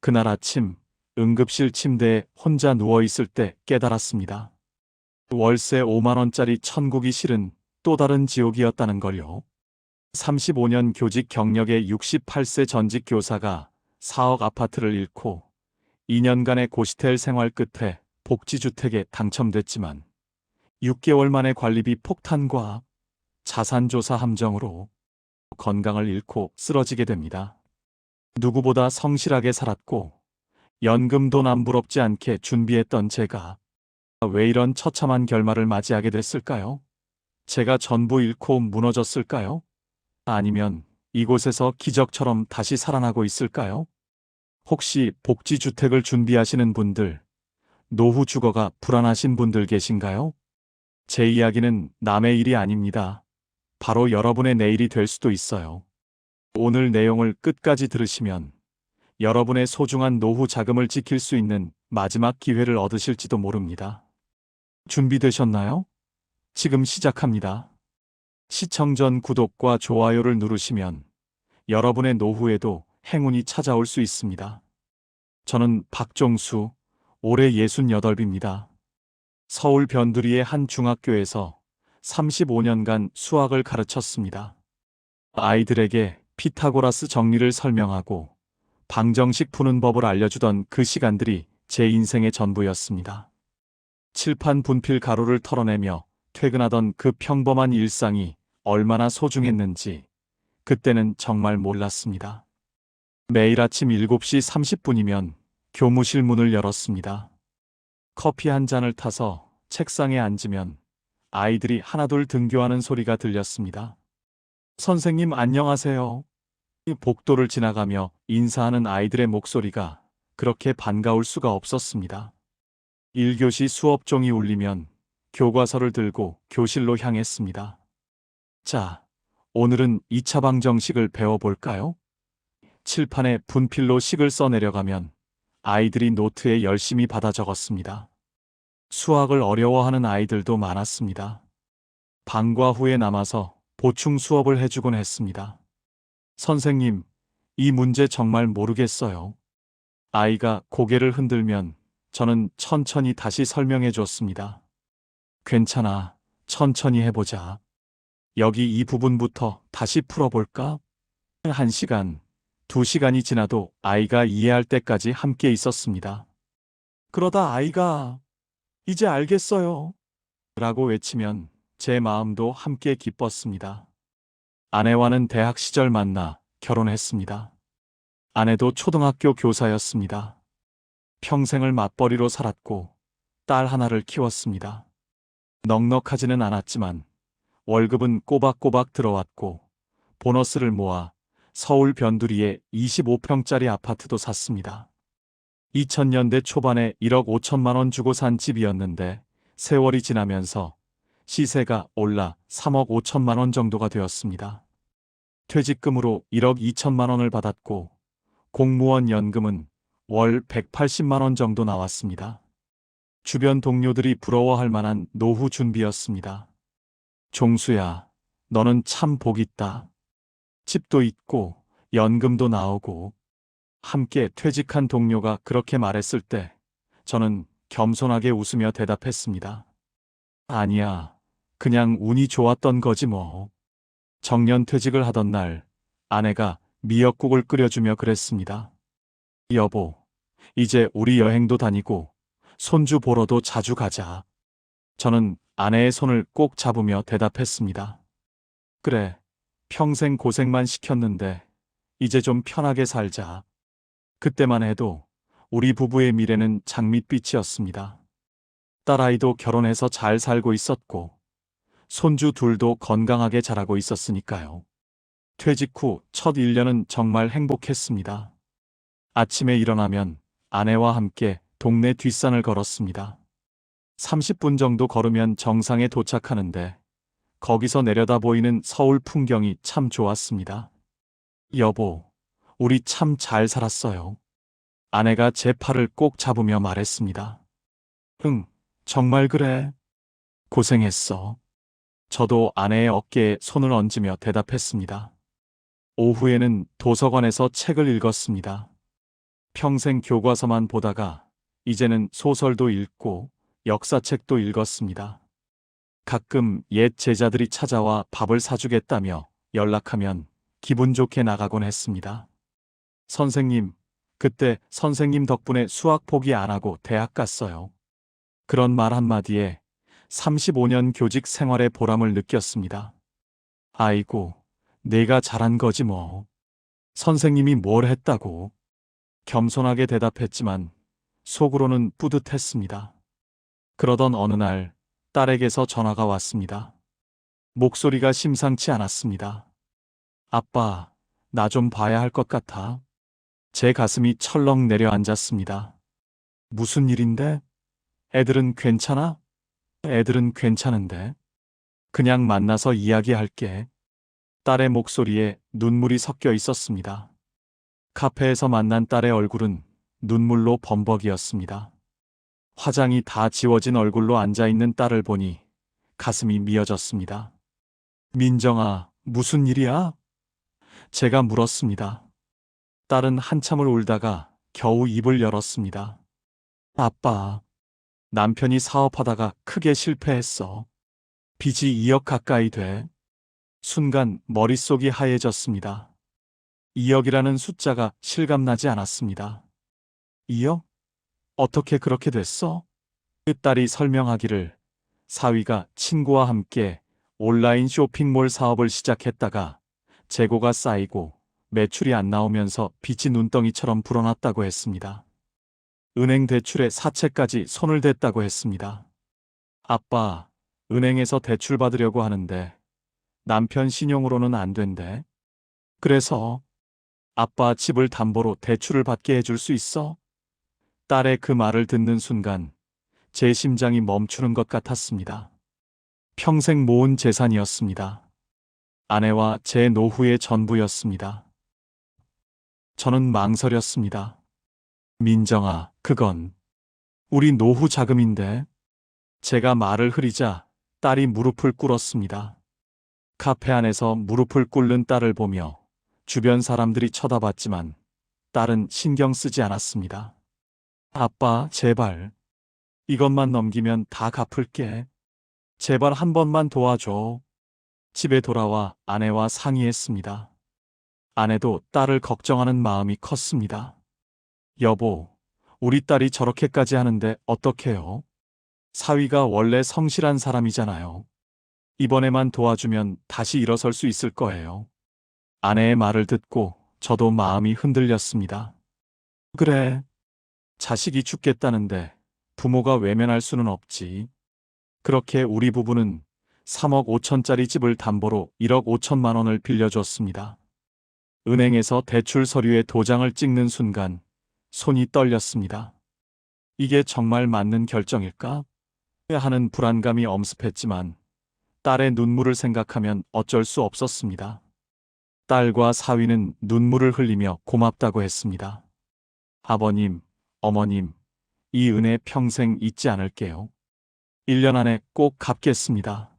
그날 아침 응급실 침대에 혼자 누워있을 때 깨달았습니다. 월세 5만 원짜리 천국이 실은 또 다른 지옥이었다는 걸요. 35년 교직 경력의 68세 전직 교사가 4억 아파트를 잃고 2년간의 고시텔 생활 끝에 복지주택에 당첨됐지만 6개월 만에 관리비 폭탄과 자산조사 함정으로 건강을 잃고 쓰러지게 됩니다. 누구보다 성실하게 살았고 연금도 남부럽지 않게 준비했던 제가 왜 이런 처참한 결말을 맞이하게 됐을까요? 제가 전부 잃고 무너졌을까요? 아니면 이곳에서 기적처럼 다시 살아나고 있을까요? 혹시 복지주택을 준비하시는 분들, 노후 주거가 불안하신 분들 계신가요? 제 이야기는 남의 일이 아닙니다. 바로 여러분의 내일이 될 수도 있어요. 오늘 내용을 끝까지 들으시면 여러분의 소중한 노후 자금을 지킬 수 있는 마지막 기회를 얻으실지도 모릅니다. 준비되셨나요? 지금 시작합니다. 시청 전 구독과 좋아요를 누르시면 여러분의 노후에도 행운이 찾아올 수 있습니다. 저는 박종수, 올해 68입니다. 서울 변두리의 한 중학교에서 35년간 수학을 가르쳤습니다. 아이들에게 피타고라스 정리를 설명하고 방정식 푸는 법을 알려주던 그 시간들이 제 인생의 전부였습니다. 칠판 분필 가루를 털어내며 퇴근하던 그 평범한 일상이 얼마나 소중했는지 그때는 정말 몰랐습니다. 매일 아침 7시 30분이면 교무실 문을 열었습니다. 커피 한 잔을 타서 책상에 앉으면 아이들이 하나둘 등교하는 소리가 들렸습니다. 선생님 안녕하세요. 복도를 지나가며 인사하는 아이들의 목소리가 그렇게 반가울 수가 없었습니다. 1교시 수업종이 울리면 교과서를 들고 교실로 향했습니다. 자, 오늘은 2차 방정식을 배워볼까요? 칠판에 분필로 식을 써내려가면 아이들이 노트에 열심히 받아 적었습니다. 수학을 어려워하는 아이들도 많았습니다. 방과 후에 남아서 보충 수업을 해주곤 했습니다. 선생님, 이 문제 정말 모르겠어요. 아이가 고개를 흔들면 저는 천천히 다시 설명해 줬습니다. 괜찮아, 천천히 해보자. 여기 이 부분부터 다시 풀어볼까? 1시간, 2시간이 지나도 아이가 이해할 때까지 함께 있었습니다. 그러다 아이가 이제 알겠어요. 라고 외치면 제 마음도 함께 기뻤습니다. 아내와는 대학 시절 만나 결혼했습니다. 아내도 초등학교 교사였습니다. 평생을 맞벌이로 살았고 딸 하나를 키웠습니다. 넉넉하지는 않았지만 월급은 꼬박꼬박 들어왔고 보너스를 모아 서울 변두리에 25평짜리 아파트도 샀습니다. 2000년대 초반에 1억 5천만 원 주고 산 집이었는데 세월이 지나면서 시세가 올라 3억 5천만 원 정도가 되었습니다. 퇴직금으로 1억 2천만 원을 받았고 공무원 연금은 월 180만 원 정도 나왔습니다. 주변 동료들이 부러워할 만한 노후 준비였습니다. 종수야, 너는 참 복 있다. 집도 있고 연금도 나오고. 함께 퇴직한 동료가 그렇게 말했을 때 저는 겸손하게 웃으며 대답했습니다. 아니야, 그냥 운이 좋았던 거지 뭐. 정년 퇴직을 하던 날 아내가 미역국을 끓여주며 그랬습니다. 여보, 이제 우리 여행도 다니고 손주 보러도 자주 가자. 저는 아내의 손을 꼭 잡으며 대답했습니다. 그래, 평생 고생만 시켰는데 이제 좀 편하게 살자. 그때만 해도 우리 부부의 미래는 장밋빛이었습니다. 딸아이도 결혼해서 잘 살고 있었고 손주 둘도 건강하게 자라고 있었으니까요. 퇴직 후 첫 1년은 정말 행복했습니다. 아침에 일어나면 아내와 함께 동네 뒷산을 걸었습니다. 30분 정도 걸으면 정상에 도착하는데 거기서 내려다 보이는 서울 풍경이 참 좋았습니다. 여보, 우리 참 잘 살았어요. 아내가 제 팔을 꼭 잡으며 말했습니다. 응, 정말 그래. 고생했어. 저도 아내의 어깨에 손을 얹으며 대답했습니다. 오후에는 도서관에서 책을 읽었습니다. 평생 교과서만 보다가 이제는 소설도 읽고 역사책도 읽었습니다. 가끔 옛 제자들이 찾아와 밥을 사주겠다며 연락하면 기분 좋게 나가곤 했습니다. 선생님, 그때 선생님 덕분에 수학 포기 안 하고 대학 갔어요. 그런 말 한마디에 35년 교직 생활의 보람을 느꼈습니다. 아이고, 내가 잘한 거지 뭐. 선생님이 뭘 했다고. 겸손하게 대답했지만 속으로는 뿌듯했습니다. 그러던 어느 날 딸에게서 전화가 왔습니다. 목소리가 심상치 않았습니다. 아빠, 나 좀 봐야 할 것 같아. 제 가슴이 철렁 내려앉았습니다. 무슨 일인데? 애들은 괜찮아? 애들은 괜찮은데. 그냥 만나서 이야기할게. 딸의 목소리에 눈물이 섞여 있었습니다. 카페에서 만난 딸의 얼굴은 눈물로 범벅이었습니다. 화장이 다 지워진 얼굴로 앉아있는 딸을 보니 가슴이 미어졌습니다. 민정아, 무슨 일이야? 제가 물었습니다. 딸은 한참을 울다가 겨우 입을 열었습니다. 아빠, 남편이 사업하다가 크게 실패했어. 빚이 2억 가까이 돼. 순간 머릿속이 하얘졌습니다. 2억이라는 숫자가 실감나지 않았습니다. 2억? 어떻게 그렇게 됐어? 그 딸이 설명하기를 사위가 친구와 함께 온라인 쇼핑몰 사업을 시작했다가 재고가 쌓이고 매출이 안 나오면서 빚이 눈덩이처럼 불어났다고 했습니다. 은행 대출에 사채까지 손을 댔다고 했습니다. 아빠, 은행에서 대출 받으려고 하는데 남편 신용으로는 안 된대. 그래서 아빠 집을 담보로 대출을 받게 해줄 수 있어? 딸의 그 말을 듣는 순간 제 심장이 멈추는 것 같았습니다. 평생 모은 재산이었습니다. 아내와 제 노후의 전부였습니다. 저는 망설였습니다. 민정아, 그건 우리 노후 자금인데. 제가 말을 흐리자 딸이 무릎을 꿇었습니다. 카페 안에서 무릎을 꿇는 딸을 보며 주변 사람들이 쳐다봤지만 딸은 신경 쓰지 않았습니다. 아빠, 제발. 이것만 넘기면 다 갚을게. 제발 한 번만 도와줘. 집에 돌아와 아내와 상의했습니다. 아내도 딸을 걱정하는 마음이 컸습니다. 여보, 우리 딸이 저렇게까지 하는데 어떡해요? 사위가 원래 성실한 사람이잖아요. 이번에만 도와주면 다시 일어설 수 있을 거예요. 아내의 말을 듣고 저도 마음이 흔들렸습니다. 그래, 자식이 죽겠다는데 부모가 외면할 수는 없지. 그렇게 우리 부부는 3억 5천짜리 집을 담보로 1억 5천만 원을 빌려줬습니다. 은행에서 대출 서류에 도장을 찍는 순간 손이 떨렸습니다. 이게 정말 맞는 결정일까? 하는 불안감이 엄습했지만 딸의 눈물을 생각하면 어쩔 수 없었습니다. 딸과 사위는 눈물을 흘리며 고맙다고 했습니다. 아버님, 어머님, 이 은혜 평생 잊지 않을게요. 1년 안에 꼭 갚겠습니다.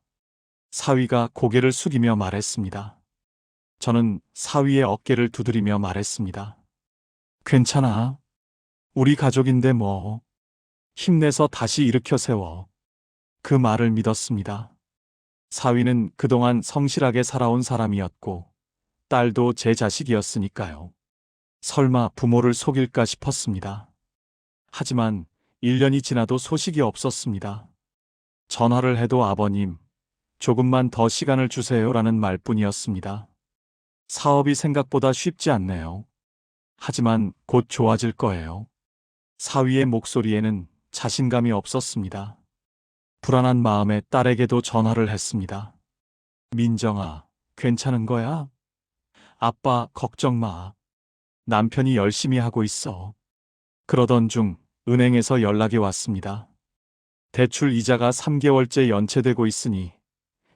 사위가 고개를 숙이며 말했습니다. 저는 사위의 어깨를 두드리며 말했습니다. 괜찮아. 우리 가족인데 뭐. 힘내서 다시 일으켜 세워. 그 말을 믿었습니다. 사위는 그동안 성실하게 살아온 사람이었고 딸도 제 자식이었으니까요. 설마 부모를 속일까 싶었습니다. 하지만 1년이 지나도 소식이 없었습니다. 전화를 해도 아버님, 조금만 더 시간을 주세요라는 말뿐이었습니다. 사업이 생각보다 쉽지 않네요. 하지만 곧 좋아질 거예요. 사위의 목소리에는 자신감이 없었습니다. 불안한 마음에 딸에게도 전화를 했습니다. 민정아, 괜찮은 거야? 아빠, 걱정 마. 남편이 열심히 하고 있어. 그러던 중 은행에서 연락이 왔습니다. 대출 이자가 3개월째 연체되고 있으니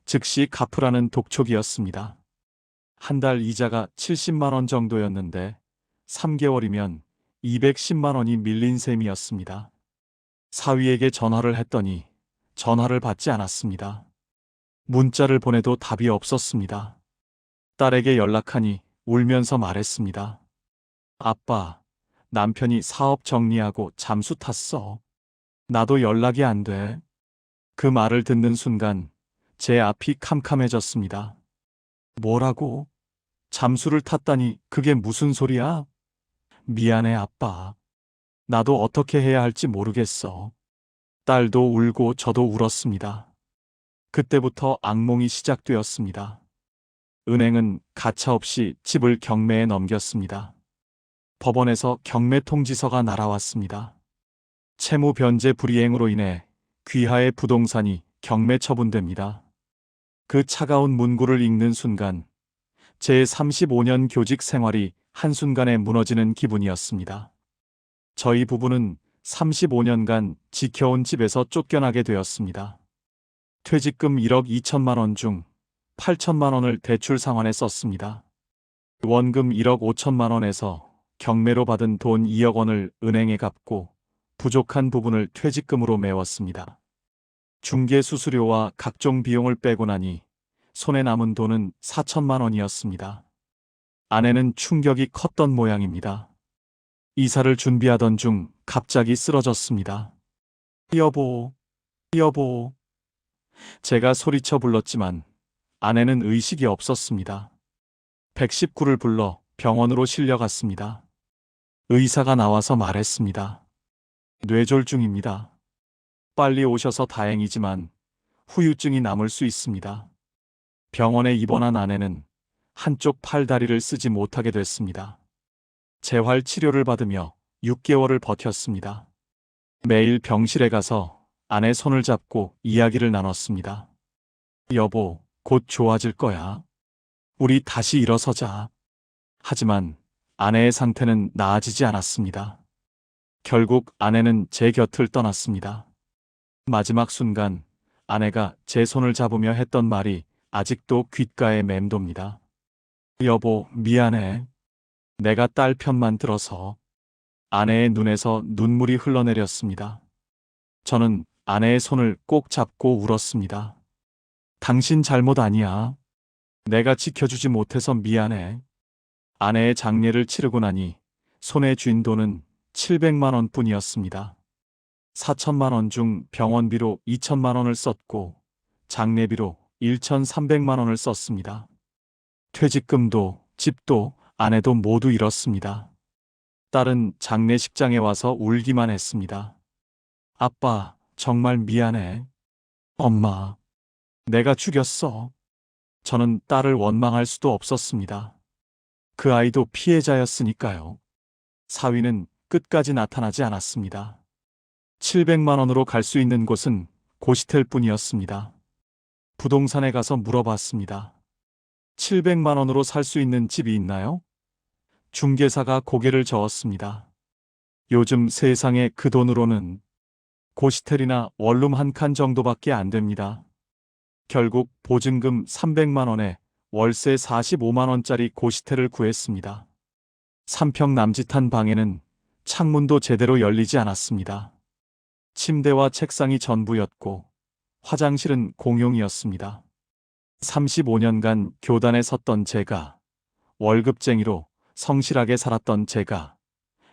즉시 갚으라는 독촉이었습니다. 한 달 이자가 70만 원 정도였는데 3개월이면 210만 원이 밀린 셈이었습니다. 사위에게 전화를 했더니 전화를 받지 않았습니다. 문자를 보내도 답이 없었습니다. 딸에게 연락하니 울면서 말했습니다. 아빠, 남편이 사업 정리하고 잠수 탔어. 나도 연락이 안 돼. 그 말을 듣는 순간 제 앞이 캄캄해졌습니다. 뭐라고? 잠수를 탔다니 그게 무슨 소리야? 미안해, 아빠. 나도 어떻게 해야 할지 모르겠어. 딸도 울고 저도 울었습니다. 그때부터 악몽이 시작되었습니다. 은행은 가차없이 집을 경매에 넘겼습니다. 법원에서 경매 통지서가 날아왔습니다. 채무 변제 불이행으로 인해 귀하의 부동산이 경매 처분됩니다. 그 차가운 문구를 읽는 순간 제 35년 교직 생활이 한순간에 무너지는 기분이었습니다. 저희 부부는 35년간 지켜온 집에서 쫓겨나게 되었습니다. 퇴직금 1억 2천만 원 중 8천만 원을 대출 상환에 썼습니다. 원금 1억 5천만 원에서 경매로 받은 돈 2억 원을 은행에 갚고 부족한 부분을 퇴직금으로 메웠습니다. 중개 수수료와 각종 비용을 빼고 나니 손에 남은 돈은 4천만 원이었습니다. 아내는 충격이 컸던 모양입니다. 이사를 준비하던 중 갑자기 쓰러졌습니다. 여보, 여보. 제가 소리쳐 불렀지만 아내는 의식이 없었습니다. 119를 불러 병원으로 실려갔습니다. 의사가 나와서 말했습니다. 뇌졸중입니다. 빨리 오셔서 다행이지만 후유증이 남을 수 있습니다. 병원에 입원한 아내는 한쪽 팔다리를 쓰지 못하게 됐습니다. 재활 치료를 받으며 6개월을 버텼습니다. 매일 병실에 가서 아내 손을 잡고 이야기를 나눴습니다. 여보, 곧 좋아질 거야. 우리 다시 일어서자. 하지만 아내의 상태는 나아지지 않았습니다. 결국 아내는 제 곁을 떠났습니다. 마지막 순간 아내가 제 손을 잡으며 했던 말이 아직도 귓가에 맴돕니다. 여보, 미안해. 내가 딸 편만 들어서. 아내의 눈에서 눈물이 흘러내렸습니다. 저는 아내의 손을 꼭 잡고 울었습니다. 당신 잘못 아니야. 내가 지켜주지 못해서 미안해. 아내의 장례를 치르고 나니 손에 쥔 돈은 700만 원 뿐이었습니다. 4천만 원 중 병원비로 2천만 원을 썼고 장례비로 1,300만 원을 썼습니다. 퇴직금도 집도 아내도 모두 잃었습니다. 딸은 장례식장에 와서 울기만 했습니다. 아빠, 정말 미안해. 엄마, 내가 죽였어. 저는 딸을 원망할 수도 없었습니다. 그 아이도 피해자였으니까요. 사위는 끝까지 나타나지 않았습니다. 700만 원으로 갈 수 있는 곳은 고시텔 뿐이었습니다. 부동산에 가서 물어봤습니다. 700만 원으로 살 수 있는 집이 있나요? 중개사가 고개를 저었습니다. 요즘 세상에 그 돈으로는 고시텔이나 원룸 한 칸 정도밖에 안 됩니다. 결국 보증금 300만 원에 월세 45만 원짜리 고시텔을 구했습니다. 3평 남짓한 방에는 창문도 제대로 열리지 않았습니다. 침대와 책상이 전부였고 화장실은 공용이었습니다. 35년간 교단에 섰던 제가, 월급쟁이로 성실하게 살았던 제가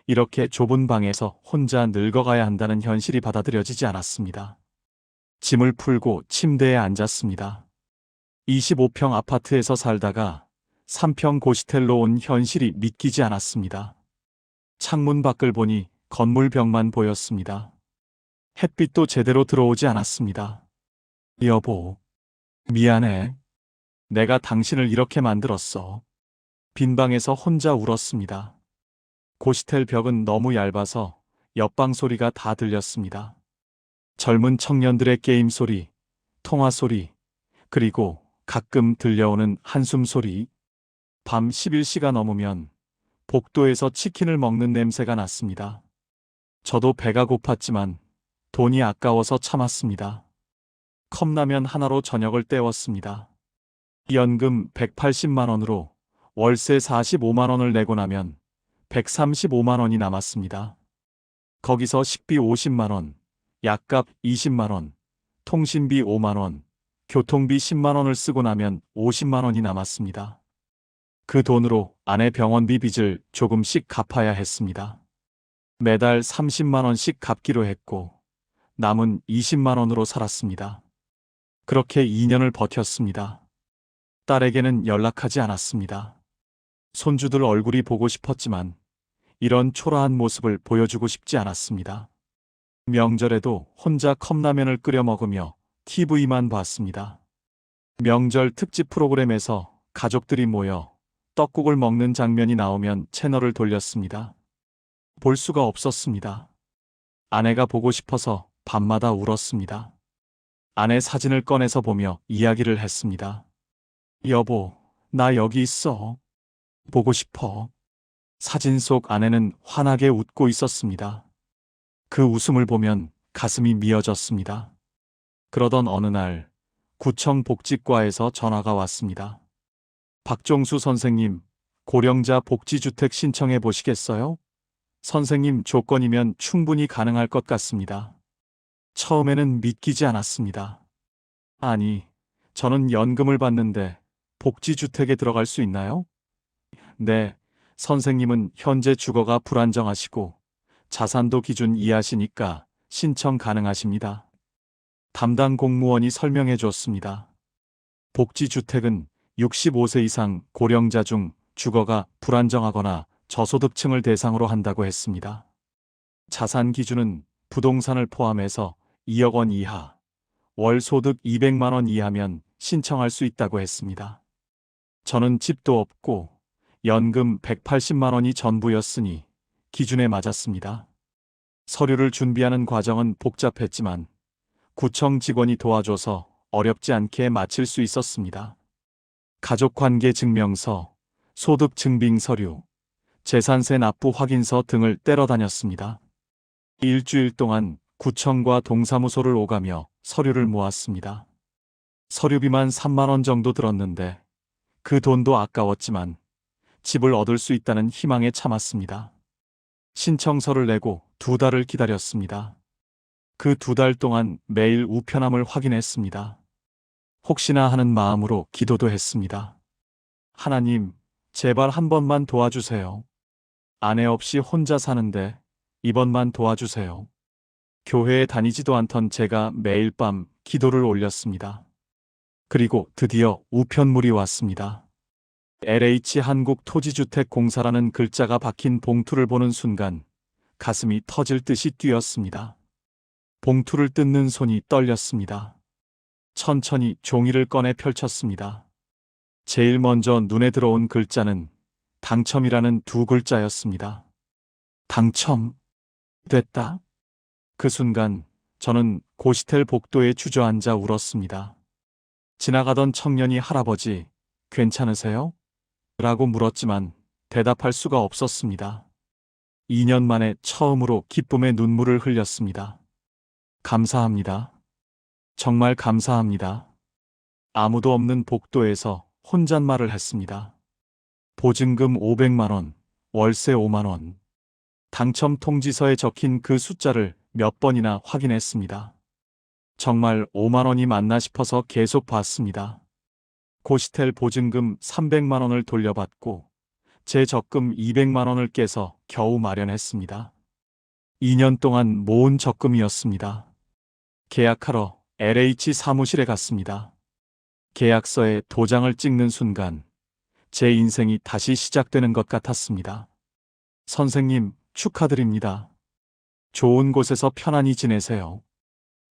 이렇게 좁은 방에서 혼자 늙어가야 한다는 현실이 받아들여지지 않았습니다. 짐을 풀고 침대에 앉았습니다. 25평 아파트에서 살다가 3평 고시텔로 온 현실이 믿기지 않았습니다. 창문 밖을 보니 건물 벽만 보였습니다. 햇빛도 제대로 들어오지 않았습니다. 여보, 미안해. 내가 당신을 이렇게 만들었어. 빈 방에서 혼자 울었습니다. 고시텔 벽은 너무 얇아서 옆방 소리가 다 들렸습니다. 젊은 청년들의 게임 소리, 통화 소리, 그리고 가끔 들려오는 한숨 소리. 밤 11시가 넘으면 복도에서 치킨을 먹는 냄새가 났습니다. 저도 배가 고팠지만 돈이 아까워서 참았습니다. 컵라면 하나로 저녁을 때웠습니다. 연금 180만 원으로 월세 45만 원을 내고 나면 135만 원이 남았습니다. 거기서 식비 50만 원, 약값 20만 원, 통신비 5만 원, 교통비 10만 원을 쓰고 나면 50만 원이 남았습니다. 그 돈으로 아내 병원비 빚을 조금씩 갚아야 했습니다. 매달 30만 원씩 갚기로 했고 남은 20만 원으로 살았습니다. 그렇게 2년을 버텼습니다. 딸에게는 연락하지 않았습니다. 손주들 얼굴이 보고 싶었지만 이런 초라한 모습을 보여주고 싶지 않았습니다. 명절에도 혼자 컵라면을 끓여 먹으며 TV만 봤습니다. 명절 특집 프로그램에서 가족들이 모여 떡국을 먹는 장면이 나오면 채널을 돌렸습니다. 볼 수가 없었습니다. 아내가 보고 싶어서 밤마다 울었습니다. 아내 사진을 꺼내서 보며 이야기를 했습니다. 여보, 나 여기 있어. 보고 싶어. 사진 속 아내는 환하게 웃고 있었습니다. 그 웃음을 보면 가슴이 미어졌습니다. 그러던 어느 날 구청 복지과에서 전화가 왔습니다. 박종수 선생님, 고령자 복지주택 신청해 보시겠어요? 선생님 조건이면 충분히 가능할 것 같습니다. 처음에는 믿기지 않았습니다. 아니, 저는 연금을 받는데 복지주택에 들어갈 수 있나요? 네, 선생님은 현재 주거가 불안정하시고 자산도 기준 이하시니까 신청 가능하십니다. 담당 공무원이 설명해 줬습니다. 복지주택은 65세 이상 고령자 중 주거가 불안정하거나 저소득층을 대상으로 한다고 했습니다. 자산 기준은 부동산을 포함해서 2억 원 이하, 월 소득 200만 원 이하면 신청할 수 있다고 했습니다. 저는 집도 없고 연금 180만 원이 전부였으니 기준에 맞았습니다. 서류를 준비하는 과정은 복잡했지만 구청 직원이 도와줘서 어렵지 않게 마칠 수 있었습니다. 가족관계 증명서, 소득 증빙 서류, 재산세 납부 확인서 등을 떼러 다녔습니다. 일주일 동안 구청과 동사무소를 오가며 서류를 모았습니다. 서류비만 3만 원 정도 들었는데 그 돈도 아까웠지만 집을 얻을 수 있다는 희망에 참았습니다. 신청서를 내고 2달을 기다렸습니다. 그 2달 동안 매일 우편함을 확인했습니다. 혹시나 하는 마음으로 기도도 했습니다. 하나님, 제발 한 번만 도와주세요. 아내 없이 혼자 사는데 이번만 도와주세요. 교회에 다니지도 않던 제가 매일 밤 기도를 올렸습니다. 그리고 드디어 우편물이 왔습니다. LH 한국토지주택공사라는 글자가 박힌 봉투를 보는 순간 가슴이 터질 듯이 뛰었습니다. 봉투를 뜯는 손이 떨렸습니다. 천천히 종이를 꺼내 펼쳤습니다. 제일 먼저 눈에 들어온 글자는 당첨이라는 2글자였습니다. 당첨. 됐다. 그 순간 저는 고시텔 복도에 주저앉아 울었습니다. 지나가던 청년이 할아버지, 괜찮으세요? 라고 물었지만 대답할 수가 없었습니다. 2년 만에 처음으로 기쁨의 눈물을 흘렸습니다. 감사합니다. 정말 감사합니다. 아무도 없는 복도에서 혼잣말을 했습니다. 보증금 500만 원, 월세 5만 원. 당첨 통지서에 적힌 그 숫자를 몇 번이나 확인했습니다. 정말 5만 원이 맞나 싶어서 계속 봤습니다. 고시텔 보증금 300만 원을 돌려받고 제 적금 200만 원을 깨서 겨우 마련했습니다. 2년 동안 모은 적금이었습니다. 계약하러 LH 사무실에 갔습니다. 계약서에 도장을 찍는 순간 제 인생이 다시 시작되는 것 같았습니다. 선생님, 축하드립니다. 좋은 곳에서 편안히 지내세요.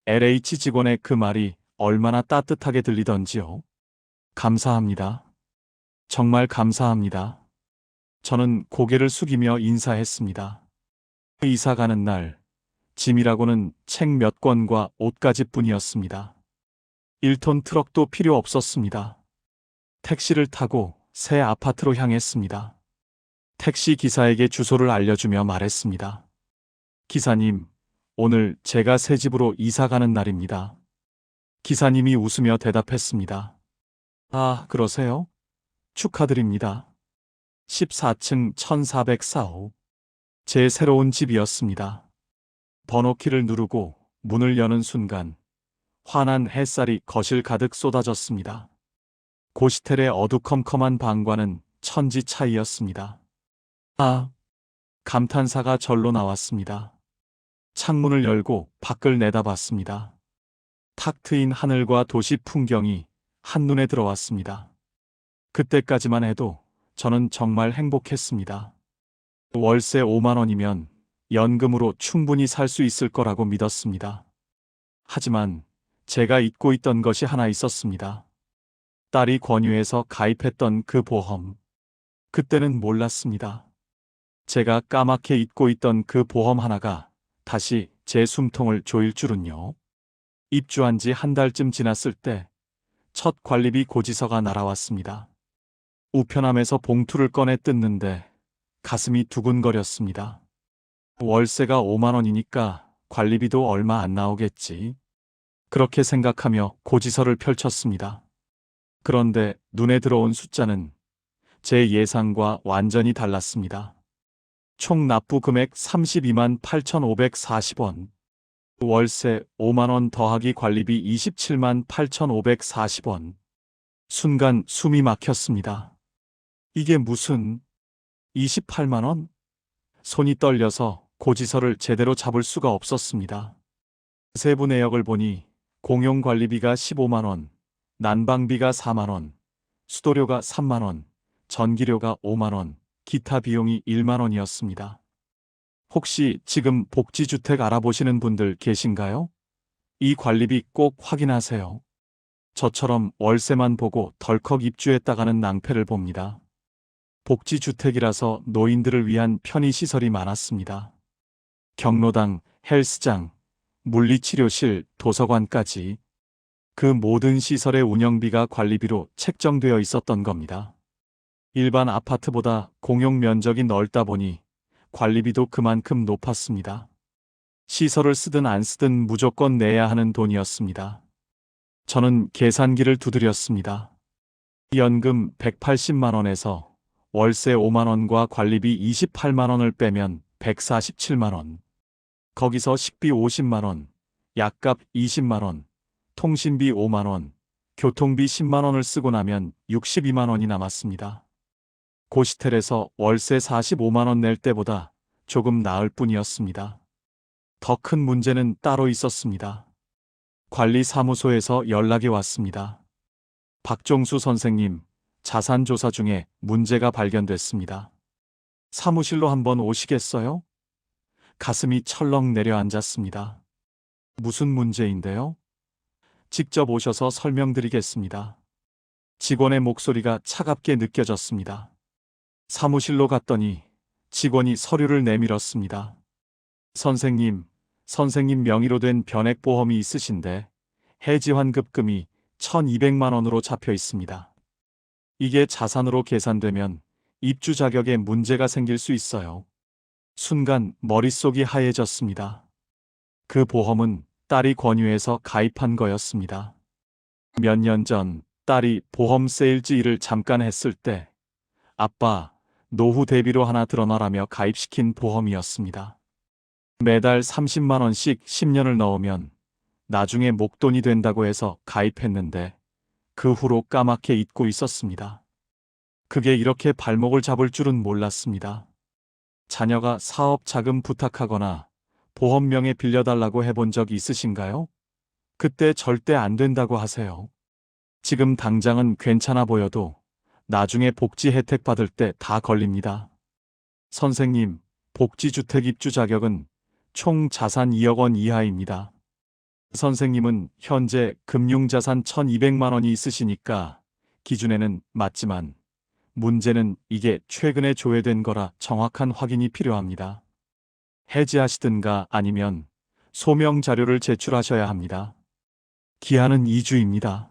LH 직원의 그 말이 얼마나 따뜻하게 들리던지요. 감사합니다. 정말 감사합니다. 저는 고개를 숙이며 인사했습니다. 이사 가는 날, 짐이라고는 책 몇 권과 옷가지 뿐이었습니다. 1톤 트럭도 필요 없었습니다. 택시를 타고 새 아파트로 향했습니다. 택시 기사에게 주소를 알려주며 말했습니다. 기사님, 오늘 제가 새 집으로 이사 가는 날입니다. 기사님이 웃으며 대답했습니다. 아, 그러세요? 축하드립니다. 14층 1404호. 제 새로운 집이었습니다. 번호키를 누르고 문을 여는 순간 환한 햇살이 거실 가득 쏟아졌습니다. 고시텔의 어두컴컴한 방과는 천지 차이였습니다. 아, 감탄사가 절로 나왔습니다. 창문을 열고 밖을 내다봤습니다. 탁 트인 하늘과 도시 풍경이 한눈에 들어왔습니다. 그때까지만 해도 저는 정말 행복했습니다. 월세 5만 원이면 연금으로 충분히 살 수 있을 거라고 믿었습니다. 하지만 제가 잊고 있던 것이 하나 있었습니다. 딸이 권유해서 가입했던 그 보험. 그때는 몰랐습니다. 제가 까맣게 잊고 있던 그 보험 하나가 다시 제 숨통을 조일 줄은요. 입주한 지 한 달쯤 지났을 때 첫 관리비 고지서가 날아왔습니다. 우편함에서 봉투를 꺼내 뜯는데 가슴이 두근거렸습니다. 월세가 5만 원이니까 관리비도 얼마 안 나오겠지. 그렇게 생각하며 고지서를 펼쳤습니다. 그런데 눈에 들어온 숫자는 제 예상과 완전히 달랐습니다. 총 납부 금액 32만 8,540원. 월세 5만 원 더하기 관리비 27만 8,540원. 순간 숨이 막혔습니다. 이게 무슨 28만 원? 손이 떨려서 고지서를 제대로 잡을 수가 없었습니다. 세부 내역을 보니 공용관리비가 15만 원, 난방비가 4만 원, 수도료가 3만 원, 전기료가 5만 원, 기타 비용이 1만 원이었습니다. 혹시 지금 복지주택 알아보시는 분들 계신가요? 이 관리비 꼭 확인하세요. 저처럼 월세만 보고 덜컥 입주했다가는 낭패를 봅니다. 복지주택이라서 노인들을 위한 편의시설이 많았습니다. 경로당, 헬스장, 물리치료실, 도서관까지 그 모든 시설의 운영비가 관리비로 책정되어 있었던 겁니다. 일반 아파트보다 공용 면적이 넓다 보니 관리비도 그만큼 높았습니다. 시설을 쓰든 안 쓰든 무조건 내야 하는 돈이었습니다. 저는 계산기를 두드렸습니다. 연금 180만 원에서 월세 5만 원과 관리비 28만 원을 빼면 147만 원. 거기서 식비 50만 원, 약값 20만 원, 통신비 5만 원, 교통비 10만 원을 쓰고 나면 62만 원이 남았습니다. 고시텔에서 월세 45만 원 낼 때보다 조금 나을 뿐이었습니다. 더 큰 문제는 따로 있었습니다. 관리사무소에서 연락이 왔습니다. 박종수 선생님, 자산조사 중에 문제가 발견됐습니다. 사무실로 한번 오시겠어요? 가슴이 철렁 내려앉았습니다. 무슨 문제인데요? 직접 오셔서 설명드리겠습니다. 직원의 목소리가 차갑게 느껴졌습니다. 사무실로 갔더니 직원이 서류를 내밀었습니다. 선생님 명의로 된 변액보험이 있으신데 해지환급금이 1,200만 원으로 잡혀 있습니다. 이게 자산으로 계산되면 입주 자격에 문제가 생길 수 있어요. 순간 머릿속이 하얘졌습니다. 그 보험은 딸이 권유해서 가입한 거였습니다. 몇 년 전 딸이 보험 세일즈 일을 잠깐 했을 때 아빠, 노후 대비로 하나 들어놔라며 가입시킨 보험이었습니다. 매달 30만 원씩 10년을 넣으면 나중에 목돈이 된다고 해서 가입했는데 그 후로 까맣게 잊고 있었습니다. 그게 이렇게 발목을 잡을 줄은 몰랐습니다. 자녀가 사업 자금 부탁하거나 보험명에 빌려달라고 해본 적 있으신가요? 그때 절대 안 된다고 하세요. 지금 당장은 괜찮아 보여도 나중에 복지 혜택 받을 때 다 걸립니다. 선생님, 복지주택 입주 자격은 총 자산 2억 원 이하입니다. 선생님은 현재 금융자산 1,200만 원이 있으시니까 기준에는 맞지만 문제는 이게 최근에 조회된 거라 정확한 확인이 필요합니다. 해지하시든가 아니면 소명 자료를 제출하셔야 합니다. 기한은 2주입니다.